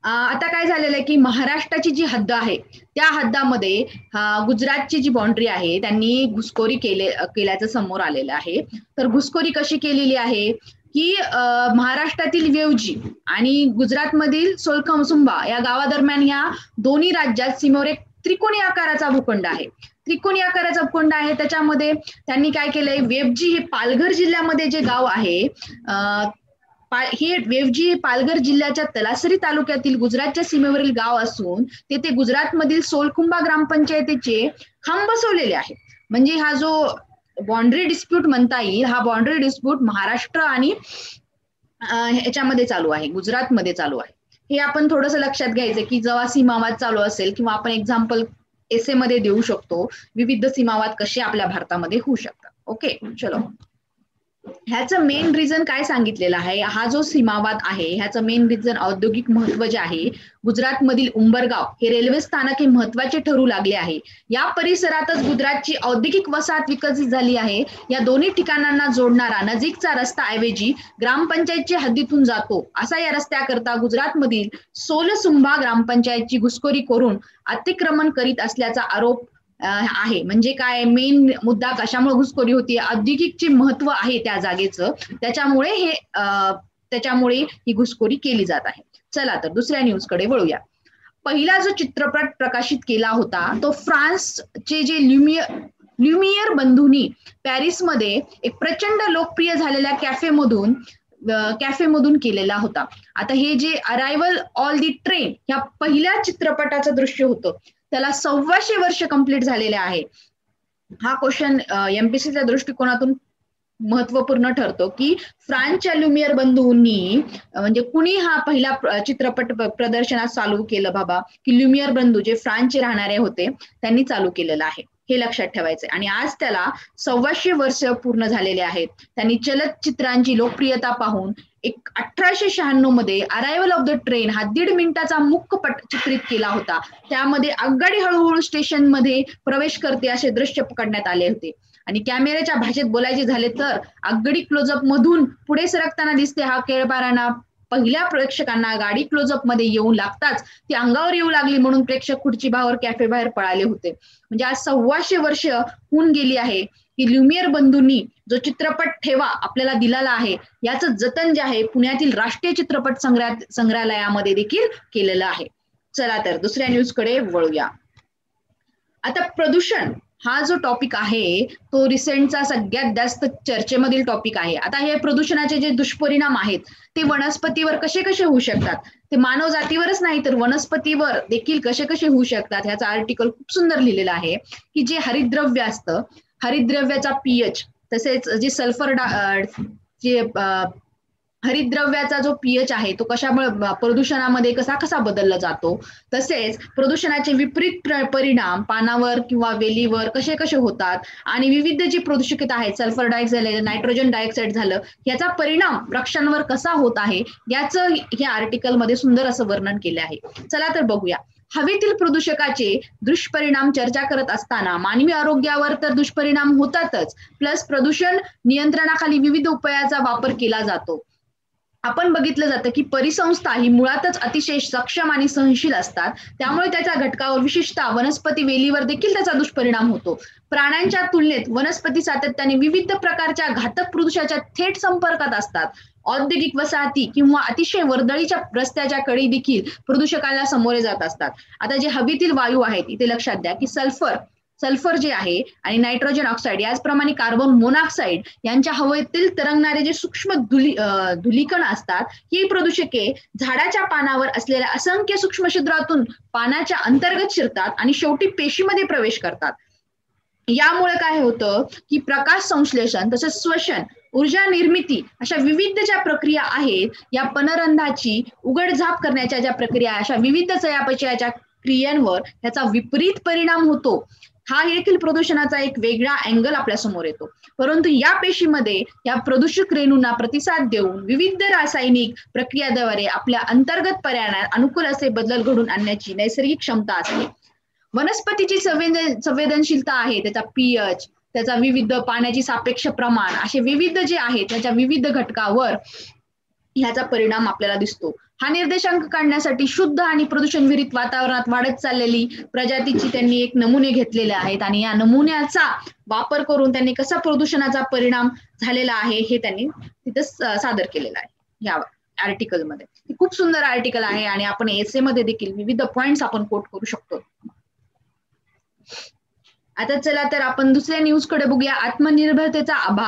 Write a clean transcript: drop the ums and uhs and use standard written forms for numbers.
आता काय झालेलं आहे की महाराष्ट्राची जी हद्द आहे त्या हद्दामध्ये गुजरातची जी बाउंड्री आहे त्यांनी घुसखोरी केल्याचं समोर आलेलं आहे. तर घुसखोरी कशी केलेली आहे की महाराष्ट्रातील वेवजी आणि गुजरातमधील सोलखमसुंबा या गावादरम्यान या दोन्ही राज्यात सीमेवर एक त्रिकोणी आकाराचा भूखंड आहे. त्रिकोणी आकाराचा भूखंड आहे त्याच्यामध्ये त्यांनी काय केलंय, वेवजी हे पालघर जिल्ह्यामध्ये जे गाव आहे हे वेवजी पालघर जिल्ह्याच्या तलासरी तालुक्यातील गुजरातच्या सीमेवरील गाव असून तेथे गुजरातमधील सोलखुंबा ग्रामपंचायतीचे खांब बसवलेले आहे. म्हणजे हा जो बाउंड्री डिस्प्यूट म्हणता येईल, हा बाउंड्री डिस्प्यूट महाराष्ट्र आणि ह्याच्यामध्ये चालू आहे, गुजरातमध्ये चालू आहे. हे आपण थोडस लक्षात घ्यायचं की जेव्हा सीमावाद चालू असेल किंवा आपण एक्झाम्पल एसे मध्ये देऊ शकतो विविध सीमावाद कसे आपल्या भारतामध्ये होऊ शकतात. ओके, चलो. ह्याचं मेन रिझन काय सांगितलेलं आहे, हा जो सीमावाद आहे ह्याचं मेन रिझन औद्योगिक महत्व जे आहे, गुजरातमधील उंबरगाव हे रेल्वे स्थानक हे महत्वाचे ठरू लागले आहे. या परिसरातच गुजरातची औद्योगिक वसाहत विकसित झाली आहे. या दोन्ही ठिकाणांना जोडणारा नजीकचा रस्ता ऐवजी ग्रामपंचायतच्या हद्दीतून जातो. असा या रस्त्याकरता गुजरातमधील सोलसुंबा ग्रामपंचायतची घुसखोरी करून अतिक्रमण करीत असल्याचा आरोप आहे. म्हणजे काय मेन मुद्दा कशामुळे घुसखोरी होती, औद्योगिकचे महत्व आहे त्या जागेचं, त्याच्यामुळे ही घुसखोरी केली जात आहे. चला तर दुसऱ्या न्यूज कडे वळूया. पहिला जो चित्रपट प्रकाशित केला होता तो फ्रान्सचे जे ल्युमियर बंधूंनी पॅरिसमध्ये एक प्रचंड लोकप्रिय झालेल्या कॅफेमधून केलेला होता. आता हे जे अरायव्हल ऑल दी ट्रेन या पहिल्या चित्रपटाचं दृश्य होतं त्याला 125 वर्ष कंप्लीट झालेले आहे. हा क्वेश्चन एमपीसीच्या दृष्टिकोनातून महत्वपूर्ण ठरतो की फ्रान्सच्या ल्युमियर बंधूंनी म्हणजे कुणी हा पहिला चित्रपट प्रदर्शनात चालू केलं बाबा, की ल्युमियर बंधू जे फ्रान्सचे राहणारे होते त्यांनी चालू केलेलं आहे, हे लक्षात ठेवायचंय. आणि आज त्याला 125 वर्ष पूर्ण झालेले आहेत. त्यांनी चलचित्रांची लोकप्रियता पाहून 1896 मध्ये अरायव्हल ऑफ द ट्रेन हा 1.5 मिनिटाचा मुक्कपट चित्रित केला होता. त्यामध्ये आगगाडी हळूहळू स्टेशन मध्ये प्रवेश करते असे दृश्य पकडण्यात आले होते. आणि कॅमेऱ्याच्या भाषेत बोलायचे झाले तर आगगाडी क्लोजअप मधून पुढे सरकताना दिसते. हा खेळबारांना पहिल्या प्रेक्षकांना गाडी क्लोजअप मध्ये येऊन लागताच ती अंगावर येऊ लागली म्हणून प्रेक्षक खुर्ची बाहेर कॅफे बाहेर पळाले होते. म्हणजे आज 125 वर्ष होऊन गेली आहे की ल्युमियर बंधूंनी जो चित्रपट ठेवा आपल्याला दिलेला आहे याचं जतन जे आहे पुण्यातील राष्ट्रीय चित्रपट संग्रहालयामध्ये देखील केलेलं आहे. चला तर दुसऱ्या न्यूज कडे वळूया. आता प्रदूषण हा जो टॉपिक आहे तो रिसेंटचा सगळ्यात जास्त चर्चेमधील टॉपिक आहे. आता हे प्रदूषणाचे जे दुष्परिणाम आहेत ते वनस्पतीवर कसे कसे होऊ शकतात, ते मानव जातीवरच नाही तर वनस्पतीवर देखील कसे कसे होऊ शकतात ह्याचा आर्टिकल खूप सुंदर लिहिलेला आहे. की जे हरितद्रव्य असतं, हरितद्रव्याचा पीएच तसेच जे सल्फर जे हरितद्रव्याचा जो पीएच आहे तो कशामुळे प्रदूषणामध्ये कसा कसा बदलला जातो, तसेच प्रदूषणाचे विपरीत परिणाम पानावर किंवा वेलीवर कसे कसे होतात आणि विविध जी प्रदूषित आहेत सल्फर डायऑक्साईड झालं, नायट्रोजन डायऑक्साईड झालं, याचा परिणाम वृक्षांवर कसा होत आहे याचं या आर्टिकल मध्ये सुंदर असं वर्णन केले आहे. चला तर बघूया. हवेतील प्रदूषकाचे दुष्परिणाम चर्चा करत असताना मानवी आरोग्यावर तर दुष्परिणाम होतातच, प्लस प्रदूषण नियंत्रणाखाली विविध उपायाचा वापर केला जातो. आपण बघितलं जातं की परिसंस्था ही मुळातच अतिशय सक्षम आणि सहनशील असतात, त्यामुळे त्याच्या घटकावर विशेषतः वनस्पती वेलीवर देखील त्याचा दुष्परिणाम होतो. प्राण्यांच्या तुलनेत वनस्पती सातत्याने विविध प्रकारच्या घातक प्रदूषणाच्या थेट संपर्कात असतात. औद्योगिक वसाहती किंवा अतिशय वर्दळीच्या रस्त्याच्या कडे देखील प्रदूषकांना सामोरे जात असतात. आता जे हवेतील वायू आहेत इथे लक्षात द्या की सल्फर जे आहे आणि नायट्रोजन ऑक्साईड याचप्रमाणे कार्बन मोनॉक्साईड यांच्या हवेतील तरंगणारे जे सूक्ष्म धुलीकण असतात, ही प्रदूषके झाडाच्या पानावर असलेल्या असंख्य सूक्ष्म छिद्रातून पानाच्या अंतर्गत शिरतात आणि शेवटी पेशीमध्ये प्रवेश करतात. यामुळे काय होतं की प्रकाश संश्लेषण तसेच श्वसन, ऊर्जा निर्मिती अशा विविध ज्या प्रक्रिया आहेत या पनरंध्राची उघडझाप करण्याच्या ज्या प्रक्रिया अशा विविध चयापचयाच्या क्रियांवर याचा विपरीत परिणाम होतो. हा देखील प्रदूषणाचा एक वेगळा अँगल आपल्या समोर येतो. परंतु या पेशीमध्ये या प्रदूषक रेणूंना प्रतिसाद देऊन विविध रासायनिक प्रक्रियाद्वारे आपल्या अंतर्गत पर्यावरणात अनुकूल असे बदल घडून आणण्याची नैसर्गिक क्षमता असते. वनस्पतीची संवेदनशीलता आहे, त्याचा पीएच, त्याचा विविध पाण्याची सापेक्ष प्रमाण असे विविध जे आहेत त्याच्या विविध घटकावर ह्याचा परिणाम आपल्याला दिसतो. हा निर्देशांक काढण्यासाठी शुद्ध आणि प्रदूषण विरहित वातावरणात वाढत चाललेली प्रजातीची त्यांनी एक नमुने घेतलेले आहेत आणि या नमुन्याचा वापर करून त्यांनी कसा प्रदूषणाचा परिणाम झालेला आहे हे त्यांनी तिथं सादर केलेलं आहे या आर्टिकलमध्ये. खूप सुंदर आर्टिकल आहे आणि आपण एसे मध्ये देखील विविध पॉइंट्स आपण कोट करू शकतो. आता चला तर आपण दुसऱ्या न्यूज कडे बघूया. आत्मनिर्भरतेचा अभाव